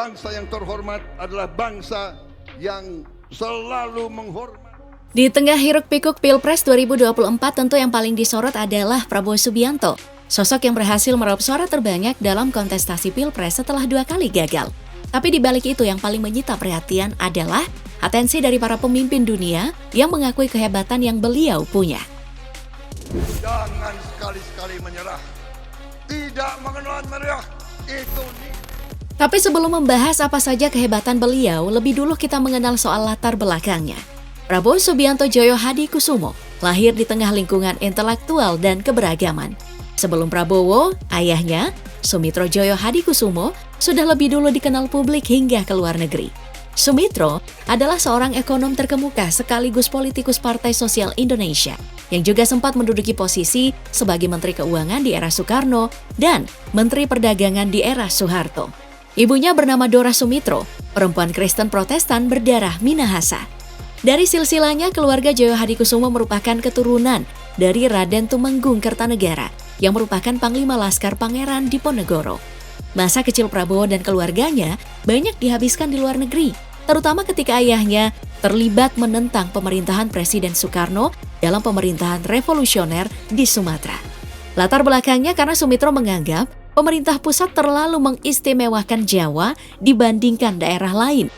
Bangsa yang terhormat adalah bangsa yang selalu menghormati. Di tengah hiruk-pikuk Pilpres 2024, tentu yang paling disorot adalah Prabowo Subianto. Sosok yang berhasil meraup suara terbanyak dalam kontestasi Pilpres setelah 2 kali gagal. Tapi di balik itu yang paling menyita perhatian adalah atensi dari para pemimpin dunia yang mengakui kehebatan yang beliau punya. Jangan sekali-sekali menyerah. Tidak mengenal menyerah. Itu Tapi sebelum membahas apa saja kehebatan beliau, lebih dulu kita mengenal soal latar belakangnya. Prabowo Subianto Djoyo Hadikusumo lahir di tengah lingkungan intelektual dan keberagaman. Sebelum Prabowo, ayahnya, Sumitro Djoyo Hadikusumo, sudah lebih dulu dikenal publik hingga ke luar negeri. Sumitro adalah seorang ekonom terkemuka sekaligus politikus Partai Sosial Indonesia yang juga sempat menduduki posisi sebagai Menteri Keuangan di era Soekarno dan Menteri Perdagangan di era Soeharto. Ibunya bernama Dora Sumitro, perempuan Kristen Protestan berdarah Minahasa. Dari silsilahnya, keluarga Djoyo Hadikusumo merupakan keturunan dari Raden Tumenggung Kertanegara yang merupakan Panglima Laskar Pangeran Diponegoro. Masa kecil Prabowo dan keluarganya banyak dihabiskan di luar negeri, terutama ketika ayahnya terlibat menentang pemerintahan Presiden Soekarno dalam pemerintahan revolusioner di Sumatera. Latar belakangnya karena Sumitro menganggap pemerintah pusat terlalu mengistimewakan Jawa dibandingkan daerah lain.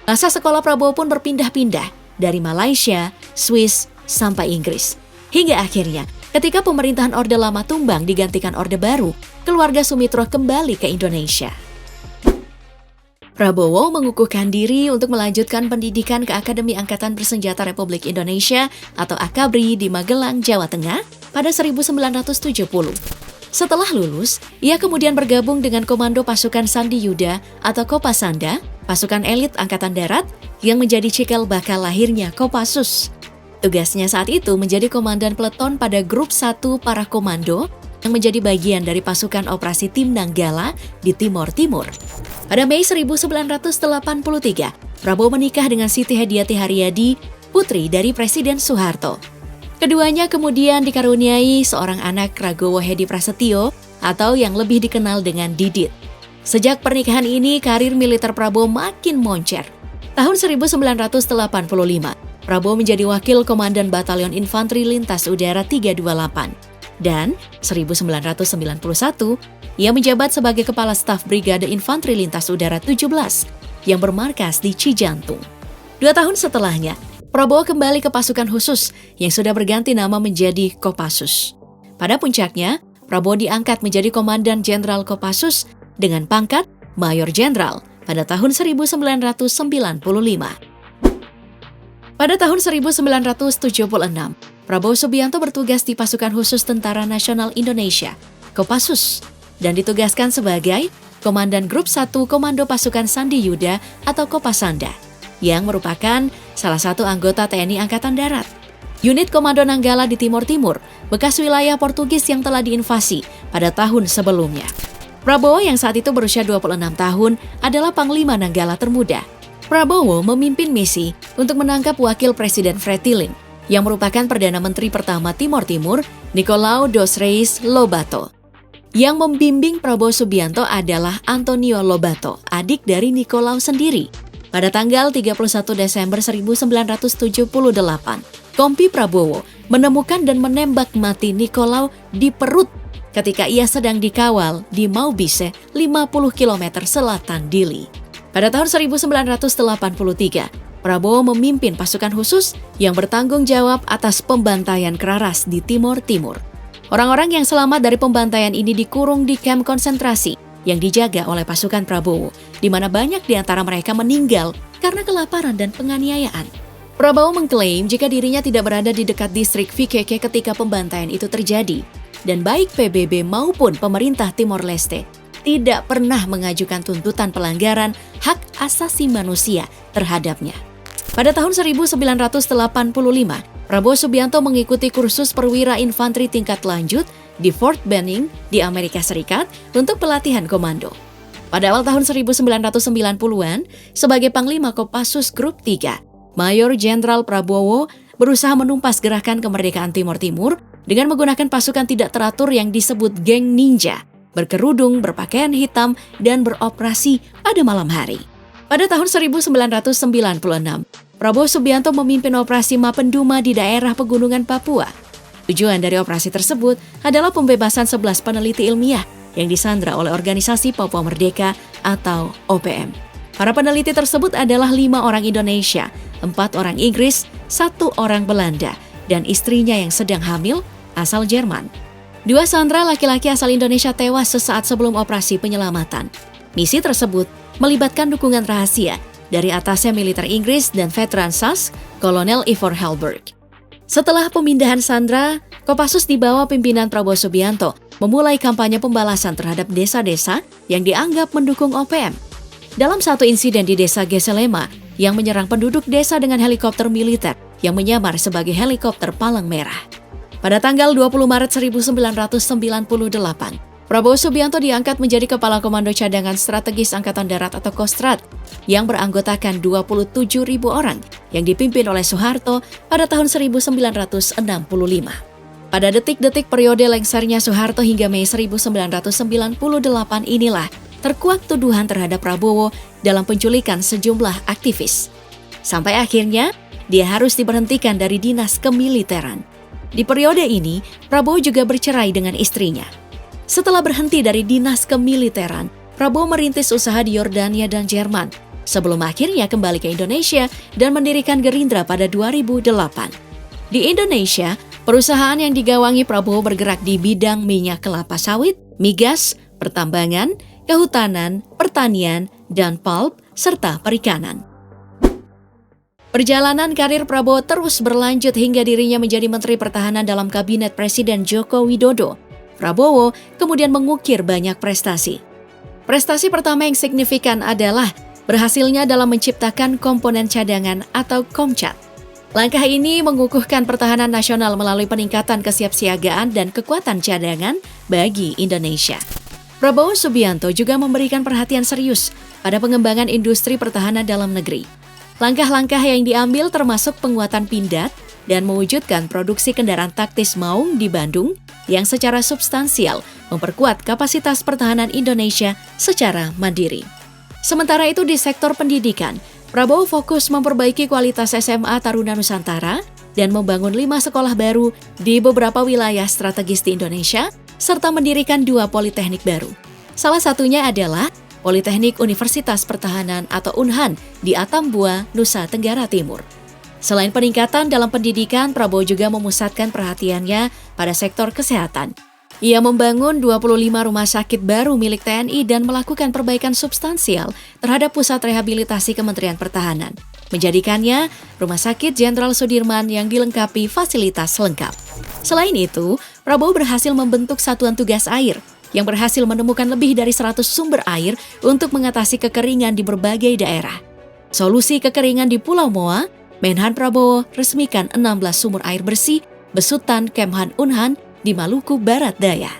Masa sekolah Prabowo pun berpindah-pindah dari Malaysia, Swiss, sampai Inggris. Hingga akhirnya, ketika pemerintahan Orde Lama tumbang digantikan Orde Baru, keluarga Sumitro kembali ke Indonesia. Prabowo mengukuhkan diri untuk melanjutkan pendidikan ke Akademi Angkatan Bersenjata Republik Indonesia atau AKABRI di Magelang, Jawa Tengah pada 1970. Setelah lulus, ia kemudian bergabung dengan Komando Pasukan Sandi Yuda atau Kopasanda, pasukan elit Angkatan Darat yang menjadi cikal bakal lahirnya Kopassus. Tugasnya saat itu menjadi komandan peleton pada Grup 1 Para Komando yang menjadi bagian dari pasukan operasi Tim Nanggala di Timor Timur. Pada Mei 1983, Prabowo menikah dengan Siti Hediati Haryadi, putri dari Presiden Soeharto. Keduanya kemudian dikaruniai seorang anak, Ragowo Hedi Prasetyo, atau yang lebih dikenal dengan Didit. Sejak pernikahan ini, karir militer Prabowo makin moncer. Tahun 1985, Prabowo menjadi wakil komandan Batalion Infanteri Lintas Udara 328. Dan 1991, ia menjabat sebagai Kepala Staf Brigade Infanteri Lintas Udara 17 yang bermarkas di Cijantung. 2 tahun setelahnya, Prabowo kembali ke pasukan khusus yang sudah berganti nama menjadi Kopassus. Pada puncaknya, Prabowo diangkat menjadi Komandan Jenderal Kopassus dengan pangkat Mayor Jenderal pada tahun 1995. Pada tahun 1976, Prabowo Subianto bertugas di Pasukan Khusus Tentara Nasional Indonesia, Kopassus, dan ditugaskan sebagai Komandan Grup 1 Komando Pasukan Sandi Yuda atau Kopasanda, yang merupakan salah satu anggota TNI Angkatan Darat. Unit Komando Nanggala di Timor Timur, bekas wilayah Portugis yang telah diinvasi pada tahun sebelumnya. Prabowo yang saat itu berusia 26 tahun adalah Panglima Nanggala termuda. Prabowo memimpin misi untuk menangkap Wakil Presiden Fretilin, yang merupakan Perdana Menteri pertama Timor Timur, Nicolau dos Reis Lobato. Yang membimbing Prabowo Subianto adalah Antonio Lobato, adik dari Nicolau sendiri. Pada tanggal 31 Desember 1978, Kompi Prabowo menemukan dan menembak mati Nicolau di perut ketika ia sedang dikawal di Maubisse, 50 km selatan Dili. Pada tahun 1983, Prabowo memimpin pasukan khusus yang bertanggung jawab atas pembantaian Keraras di Timor Timur. Orang-orang yang selamat dari pembantaian ini dikurung di kamp konsentrasi yang dijaga oleh pasukan Prabowo, di mana banyak di antara mereka meninggal karena kelaparan dan penganiayaan. Prabowo mengklaim jika dirinya tidak berada di dekat distrik Vikeke ketika pembantaian itu terjadi, dan baik PBB maupun pemerintah Timor Leste tidak pernah mengajukan tuntutan pelanggaran hak asasi manusia terhadapnya. Pada tahun 1985, Prabowo Subianto mengikuti kursus perwira infanteri tingkat lanjut di Fort Benning di Amerika Serikat untuk pelatihan komando. Pada awal tahun 1990-an, sebagai Panglima Kopassus Grup 3, Mayor Jenderal Prabowo berusaha menumpas gerakan kemerdekaan Timor Timur dengan menggunakan pasukan tidak teratur yang disebut geng ninja berkerudung, berpakaian hitam, dan beroperasi pada malam hari. Pada tahun 1996, Prabowo Subianto memimpin operasi Mapenduma di daerah pegunungan Papua. Tujuan dari operasi tersebut adalah pembebasan 11 peneliti ilmiah yang disandra oleh Organisasi Papua Merdeka atau OPM. Para peneliti tersebut adalah 5 orang Indonesia, 4 orang Inggris, 1 orang Belanda, dan istrinya yang sedang hamil asal Jerman. 2 sandera laki-laki asal Indonesia tewas sesaat sebelum operasi penyelamatan. Misi tersebut melibatkan dukungan rahasia dari atasnya militer Inggris dan veteran SAS, Kolonel Ivor Halberg. Setelah pemindahan sandera, Kopassus di bawah pimpinan Prabowo Subianto memulai kampanye pembalasan terhadap desa-desa yang dianggap mendukung OPM. Dalam satu insiden di desa Geselema yang menyerang penduduk desa dengan helikopter militer yang menyamar sebagai helikopter Palang Merah. Pada tanggal 20 Maret 1998, Prabowo Subianto diangkat menjadi Kepala Komando Cadangan Strategis Angkatan Darat atau Kostrad yang beranggotakan 27.000 orang yang dipimpin oleh Soeharto pada tahun 1965. Pada detik-detik periode lengsernya Soeharto hingga Mei 1998 inilah terkuak tuduhan terhadap Prabowo dalam penculikan sejumlah aktivis. Sampai akhirnya, dia harus diberhentikan dari dinas kemiliteran. Di periode ini, Prabowo juga bercerai dengan istrinya. Setelah berhenti dari dinas kemiliteran, Prabowo merintis usaha di Yordania dan Jerman, sebelum akhirnya kembali ke Indonesia dan mendirikan Gerindra pada 2008. Di Indonesia, perusahaan yang digawangi Prabowo bergerak di bidang minyak kelapa sawit, migas, pertambangan, kehutanan, pertanian, dan pulp, serta perikanan. Perjalanan karir Prabowo terus berlanjut hingga dirinya menjadi Menteri Pertahanan dalam Kabinet Presiden Joko Widodo. Prabowo kemudian mengukir banyak prestasi. Prestasi pertama yang signifikan adalah berhasilnya dalam menciptakan komponen cadangan atau Komcat. Langkah ini mengukuhkan pertahanan nasional melalui peningkatan kesiapsiagaan dan kekuatan cadangan bagi Indonesia. Prabowo Subianto juga memberikan perhatian serius pada pengembangan industri pertahanan dalam negeri. Langkah-langkah yang diambil termasuk penguatan Pindad dan mewujudkan produksi kendaraan taktis Maung di Bandung yang secara substansial memperkuat kapasitas pertahanan Indonesia secara mandiri. Sementara itu di sektor pendidikan, Prabowo fokus memperbaiki kualitas SMA Taruna Nusantara dan membangun 5 sekolah baru di beberapa wilayah strategis di Indonesia, serta mendirikan 2 politeknik baru. Salah satunya adalah Politeknik Universitas Pertahanan atau UNHAN di Atambua, Nusa Tenggara Timur. Selain peningkatan dalam pendidikan, Prabowo juga memusatkan perhatiannya pada sektor kesehatan. Ia membangun 25 rumah sakit baru milik TNI dan melakukan perbaikan substansial terhadap pusat rehabilitasi Kementerian Pertahanan, menjadikannya Rumah Sakit Jenderal Sudirman yang dilengkapi fasilitas lengkap. Selain itu, Prabowo berhasil membentuk Satuan Tugas Air yang berhasil menemukan lebih dari 100 sumber air untuk mengatasi kekeringan di berbagai daerah. Solusi kekeringan di Pulau Moa, Menhan Prabowo resmikan 16 sumur air bersih besutan Kemhan Unhan di Maluku Barat Daya.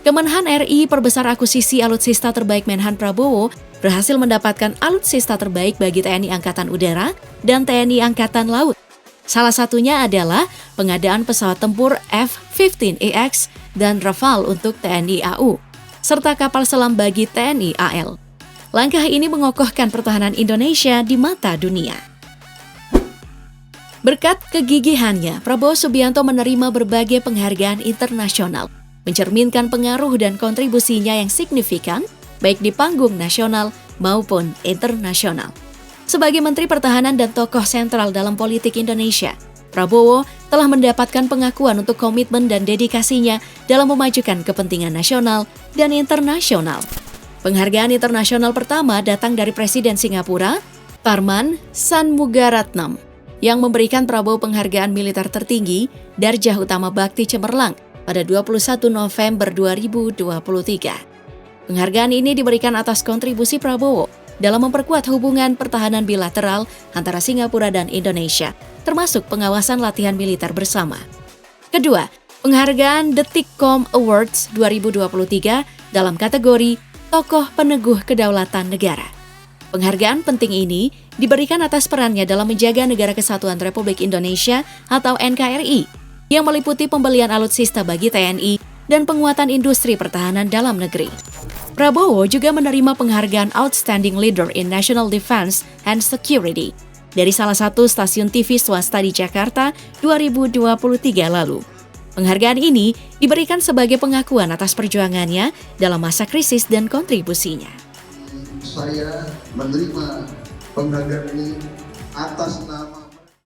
Kemenhan RI perbesar akuisisi alutsista terbaik Menhan Prabowo berhasil mendapatkan alutsista terbaik bagi TNI Angkatan Udara dan TNI Angkatan Laut. Salah satunya adalah pengadaan pesawat tempur F-15EX dan Rafale untuk TNI AU, serta kapal selam bagi TNI AL. Langkah ini mengokohkan pertahanan Indonesia di mata dunia. Berkat kegigihannya, Prabowo Subianto menerima berbagai penghargaan internasional, mencerminkan pengaruh dan kontribusinya yang signifikan baik di panggung nasional maupun internasional. Sebagai Menteri Pertahanan dan tokoh sentral dalam politik Indonesia, Prabowo telah mendapatkan pengakuan untuk komitmen dan dedikasinya dalam memajukan kepentingan nasional dan internasional. Penghargaan internasional pertama datang dari Presiden Singapura, Tharman Shanmugaratnam, yang memberikan Prabowo penghargaan militer tertinggi Darjah Utama Bakti Cemerlang pada 21 November 2023. Penghargaan ini diberikan atas kontribusi Prabowo dalam memperkuat hubungan pertahanan bilateral antara Singapura dan Indonesia, termasuk pengawasan latihan militer bersama. Kedua, penghargaan Detikcom Awards 2023 dalam kategori Tokoh Peneguh Kedaulatan Negara. Penghargaan penting ini diberikan atas perannya dalam menjaga Negara Kesatuan Republik Indonesia atau NKRI, yang meliputi pembelian alutsista bagi TNI dan penguatan industri pertahanan dalam negeri. Prabowo juga menerima penghargaan Outstanding Leader in National Defense and Security dari salah satu stasiun TV swasta di Jakarta 2023 lalu. Penghargaan ini diberikan sebagai pengakuan atas perjuangannya dalam masa krisis dan kontribusinya. Saya menerima penghargaan ini atas nama